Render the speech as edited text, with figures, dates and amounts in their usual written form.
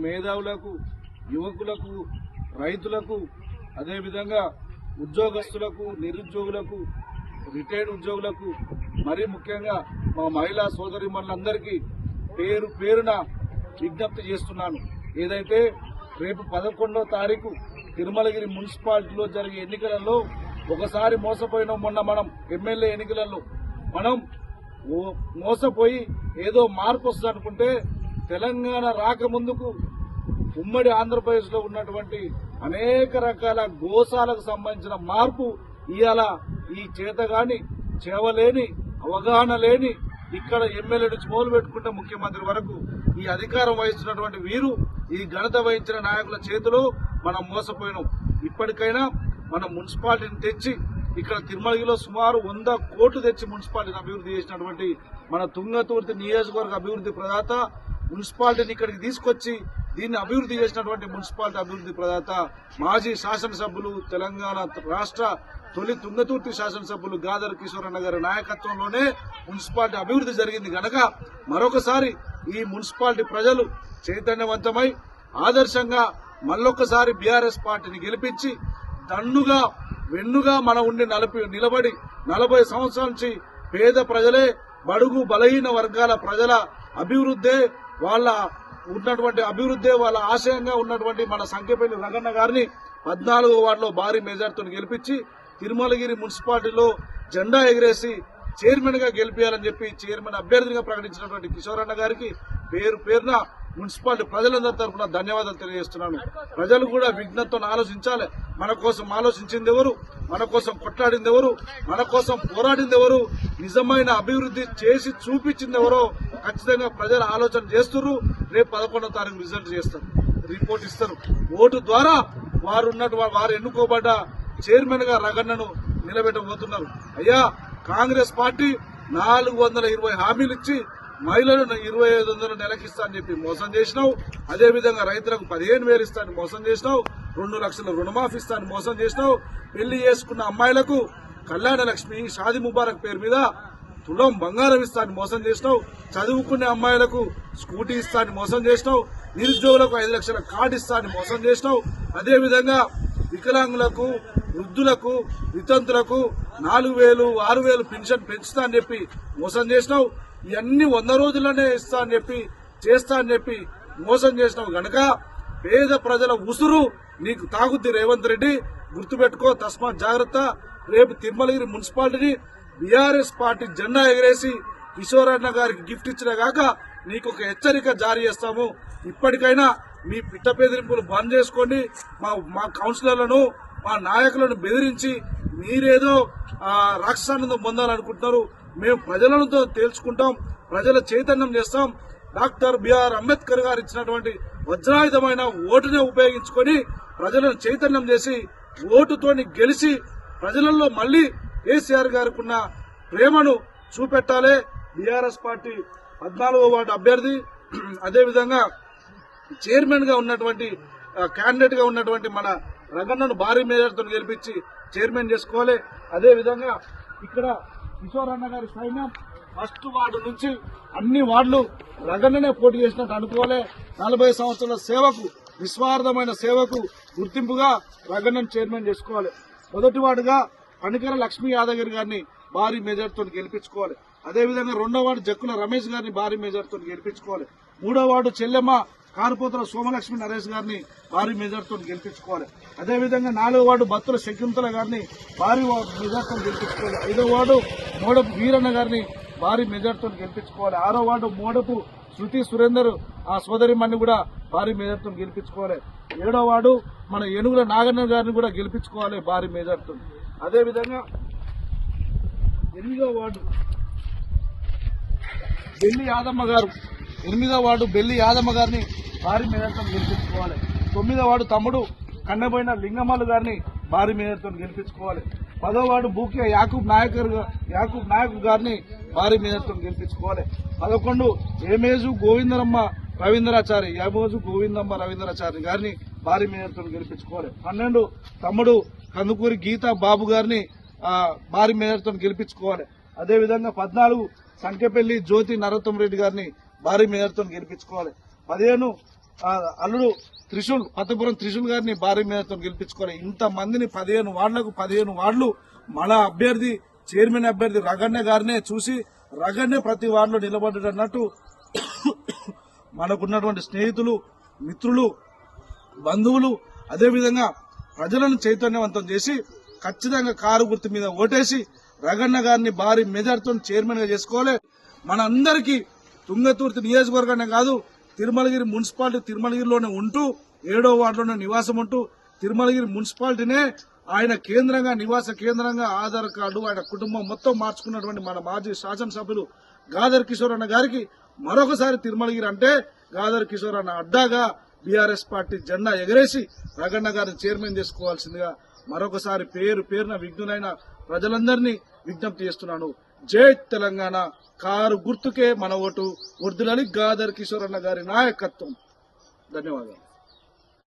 మేధావులకు, యువకులకు, రైతులకు, అదేవిధంగా ఉద్యోగస్తులకు, నిరుద్యోగులకు, రిటైర్డ్ ఉద్యోగులకు, మరీ ముఖ్యంగా మా మహిళా సోదరీమణులందరికీ పేరు పేరున విజ్ఞప్తి చేస్తున్నాను. ఏదైతే రేపు 11వ తారీఖు తిరుమలగిరి మున్సిపాలిటీలో జరిగే ఎన్నికలలో ఒకసారి మోసపోయినాం. మొన్న మనం ఎమ్మెల్యే ఎన్నికలలో మనం మోసపోయి ఏదో మార్పు వస్తుంది అనుకుంటే తెలంగాణ రాకముందుకు ఉమ్మడి ఆంధ్రప్రదేశ్ లో ఉన్నటువంటి అనేక రకాల గోశాలకు సంబంధించిన మార్పు ఇవాళ ఈ చేతగాని, చేవలేని, అవగాహన లేని ఇక్కడ ఎమ్మెల్యే నుంచి మొదలు పెట్టుకుంటే ముఖ్యమంత్రి వరకు ఈ అధికారం వహిస్తున్నటువంటి వీరు, ఈ ఘనత వహించిన నాయకుల చేతిలో మనం మోసపోయినాం. ఇప్పటికైనా మనం మున్సిపాలిటీని తెచ్చి ఇక్కడ తిరుమలగిరిలో సుమారు 100 కోట్లు తెచ్చి మున్సిపాలిటీని అభివృద్ధి చేసినటువంటి మన తుంగతుర్తి నియోజకవర్గ అభివృద్ధి ప్రదాత, మున్సిపాలిటీని ఇక్కడికి తీసుకొచ్చి దీన్ని అభివృద్ధి చేసినటువంటి మున్సిపాలిటీ అభివృద్ధి ప్రదాత మాజీ శాసనసభ్యులు, తెలంగాణ రాష్ట్ర తొలి తుంగతుర్తి శాసనసభ్యులు గాదర్ కిషోర్ అన్న గారి నాయకత్వంలోనే మున్సిపాలిటీ అభివృద్ధి జరిగింది గనక మరొకసారి ఈ మున్సిపాలిటీ ప్రజలు చైతన్యవంతమై ఆదర్శంగా మళ్ళొక్కసారి బీఆర్ఎస్ పార్టీని గెలిపించి దన్నుగా వెన్నుగా మన ఉండి నిలబడి 40 సంవత్సరాల నుంచి పేద ప్రజలే, బడుగు బలహీన వర్గాల ప్రజల అభివృద్ధే వాళ్ళ ఉన్నటువంటి అభివృద్ధే వాళ్ళ ఆశయంగా ఉన్నటువంటి మన సంఖ్యపల్లి రగన్న గారిని 14వ వార్డులో భారీ మెజార్టీతో గెలిపించి తిరుమలగిరి మున్సిపాలిటీలో జెండా ఎగిరేసి చైర్మన్ గా గెలిపించాలని చెప్పి చైర్మన్ అభ్యర్థిగా ప్రకటించినటువంటి కిషోర్ అన్న గారికి పేరు పేరున మున్సిపాలిటీ ప్రజలందరి తరఫున ధన్యవాదాలు తెలియజేస్తున్నాను. ప్రజలు కూడా విజ్ఞతతో ఆలోచించాలి. మన కోసం ఆలోచించింది ఎవరు, మన కోసం కొట్లాడింది ఎవరు, మన కోసం పోరాడింది ఎవరు, నిజమైన అభివృద్ధి చేసి చూపించింది ఎవరో ఖచ్చితంగా ప్రజలు ఆలోచన చేస్తున్నారు. రేపు 11వ తారీఖు రిజల్ట్ చేస్తారు, రిపోర్ట్ ఇస్తారు. ఓటు ద్వారా వారు ఎన్నుకోబడ్డ చైర్మన్ గా రగన్నను నిలబెట్టబోతున్నారు. అయ్యా, కాంగ్రెస్ పార్టీ 420 హామీలు ఇచ్చి మహిళలను 2500 నెలకిస్తా అని చెప్పి మోసం చేసినావు. అదేవిధంగా రైతులకు 15,000 ఇస్తా అని మోసం చేసినావు. 2 లక్షల రుణమాఫీ ఇస్తా అని మోసం చేసినావు. పెళ్లి చేసుకున్న అమ్మాయిలకు కళ్యాణ లక్ష్మి, షాది ముబారక్ పేరు మీద తులం బంగారం ఇస్తా అని మోసం చేసినావు. చదువుకునే అమ్మాయిలకు స్కూటీ ఇస్తా అని మోసం చేసినావు. నిరుద్యోగులకు 5 లక్షల కార్డు ఇస్తా అని మోసం చేసినావు. అదేవిధంగా వికలాంగులకు, వృద్ధులకు, వితంతులకు 4,000, 6,000 పెన్షన్ పెంచుతా అని చెప్పి మోసం చేసినావు. ఇవన్నీ 100 రోజుల్లోనే ఇస్తా అని చెప్పి, చేస్తా అని చెప్పి మోసం చేసినావు గనక పేద ప్రజల ఉసురు నీకు తాగుద్ది. రేవంత్ రెడ్డి గుర్తుపెట్టుకో, తస్మాత్ జాగ్రత్త. రేపు తిరుమలగిరి మున్సిపాలిటీని బీఆర్ఎస్ పార్టీ జెండా ఎగరేసి కిషోర్ అన్న గారికి గిఫ్ట్ ఇచ్చిన గాక నీకు ఒక హెచ్చరిక జారీ చేస్తాము. ఇప్పటికైనా మీ పిట్ట బెదిరింపులు బంద్ చేసుకోండి. మా కౌన్సిలర్లను, మా నాయకులను బెదిరించి మీరేదో రాక్షసానందం పొందాలనుకుంటున్నారు. మేము ప్రజలతో తేల్చుకుంటాం, ప్రజల చైతన్యం చేస్తాం. డాక్టర్ బిఆర్ అంబేద్కర్ గారు ఇచ్చినటువంటి వజ్రాయుధమైన ఓటునే ఉపయోగించుకొని ప్రజలను చైతన్యం చేసి ఓటుతోని గెలిచి ప్రజలలో మళ్లీ కేసీఆర్ గారికి ఉన్న ప్రేమను చూపెట్టాలి. బీఆర్ఎస్ పార్టీ 14వ వార్డు అభ్యర్థి, అదేవిధంగా చైర్మన్ గా ఉన్నటువంటి క్యాండిడేట్ గా ఉన్నటువంటి మన రగన్నను భారీ మెజార్టీతో గెలిపించి చైర్మన్ చేసుకోవాలి. అదేవిధంగా ఇక్కడ కిషోర్ అన్న గారి సైన్యం ఫస్ట్ వార్డు నుంచి అన్ని వార్డులు రగన్ననే పోటీ చేసినట్టు అనుకోవాలి. 40 సంవత్సరాల సేవకు, నిస్వార్థమైన సేవకు గుర్తింపుగా రగన్నను చైర్మన్ చేసుకోవాలి. మొదటి వార్డుగా పనికర లక్ష్మీ యాదగిరి గారిని భారీ మెజార్టీతో గెలిపించుకోవాలి. అదేవిధంగా 2వ వార్డు జక్కుల రమేష్ గారిని భారీ మెజార్టీతో గెలిపించుకోవాలి. 3వ వార్డు చెల్లెమ్మ కారుపోతల సోమలక్ష్మి నరేష్ గారిని భారీ మెజార్టీతో గెలిపించుకోవాలి. అదేవిధంగా 4వ వార్డు బత్తుల శకుంతల గారిని భారీ మెజార్టీతో గెలిపించుకోవాలి. 5వ వార్డు మోడపు వీరన్న గారిని భారీ మెజార్టీతో గెలిపించుకోవాలి. 6వ వార్డు మోడపు శృతి సురేందర్ ఆ సోదరిమణ్ణి కూడా భారీ మెజార్టీతో గెలిపించుకోవాలి. 7వ వార్డు మన ఏనుగుల నాగన్న గారిని కూడా గెలిపించుకోవాలి భారీ మెజార్టీతో. అదేవిధంగా 8వ వార్డు బెల్లి యాదమ్మ గారు, 8వ వార్డు బెల్లి యాదమ్మ గారిని భారీ మెజార్టీతో గెలిపించుకోవాలి. 9వ వార్డు తమ్ముడు కన్నబోయిన లింగమల్లు గారిని భారీ మెజార్టీతో గెలిపించుకోవాలి. 10వ వార్డు బూకే యాకూబ్ నాయక్ గారిని భారీ మెజార్టీతో గెలిపించుకోవాలి. 11 ఏమేజు గోవిందమ్మ రవీంద్రాచారి గారిని భారీ మెజార్టీతో గెలిపించుకోవాలి. 12 తమ్ముడు కందుకూరి గీతా బాబు గారిని భారీ మెజార్టీతో గెలిపించుకోవాలి. అదేవిధంగా 14 సంఖ్యపల్లి జ్యోతి నరోత్తం రెడ్డి గారిని భారీ మెజార్టీతో గెలిపించుకోవాలి. 15 అల్లుడు త్రిశూల్ పత్తపురం త్రిశూల్ గారిని భారీ మేరతో గెలిపించుకోవాలి. ఇంతమందిని 15 వార్డులకు 15 వార్డులు మన అభ్యర్థి చైర్మన్ అభ్యర్థి రగన్న గారినే చూసి రగన్నే ప్రతి వార్డులో నిలబడ్డాడు అన్నట్టు మనకున్నటువంటి స్నేహితులు, మిత్రులు, బంధువులు, అదేవిధంగా ప్రజలను చైతన్యవంతం చేసి ఖచ్చితంగా కారు గుర్తు మీద ఓటేసి రగన్న గారిని భారీ మెజార్టీతో చైర్మన్ గా చేసుకోవాలి. మన అందరికీ తుంగతుర్తి నియోజకవర్గానే కాదు, తిరుమలగిరి మున్సిపాలిటీ తిరుమలగిరిలోనే ఉంటూ 7వ వార్డులోనే నివాసం ఉంటూ తిరుమలగిరి మున్సిపాలిటీనే ఆయన కేంద్రంగా నివాస కేంద్రంగా ఆధార్ కార్డు ఆయన కుటుంబం మొత్తం మార్చుకున్నటువంటి మన మాజీ శాసనసభ్యులు గాదర్ కిషోర్ అన్న గారికి మరొకసారి తిరుమలగిరి అంటే గాదర్ కిషోర్ అన్న అడ్డాగా బీఆర్ఎస్ పార్టీ జెండా ఎగరేసి రగన్న గారిని చైర్మన్ చేసుకోవాల్సిందిగా మరొకసారి పేరున విఘ్నులైన ప్రజలందరినీ విజ్ఞప్తి చేస్తున్నాను. జై తెలంగాణ, కారు గుర్తుకే మన ఓటు, వర్ధిల్లాలి గాదర్ కిషోర్ అన్న గారి నాయకత్వం. ధన్యవాదాలు.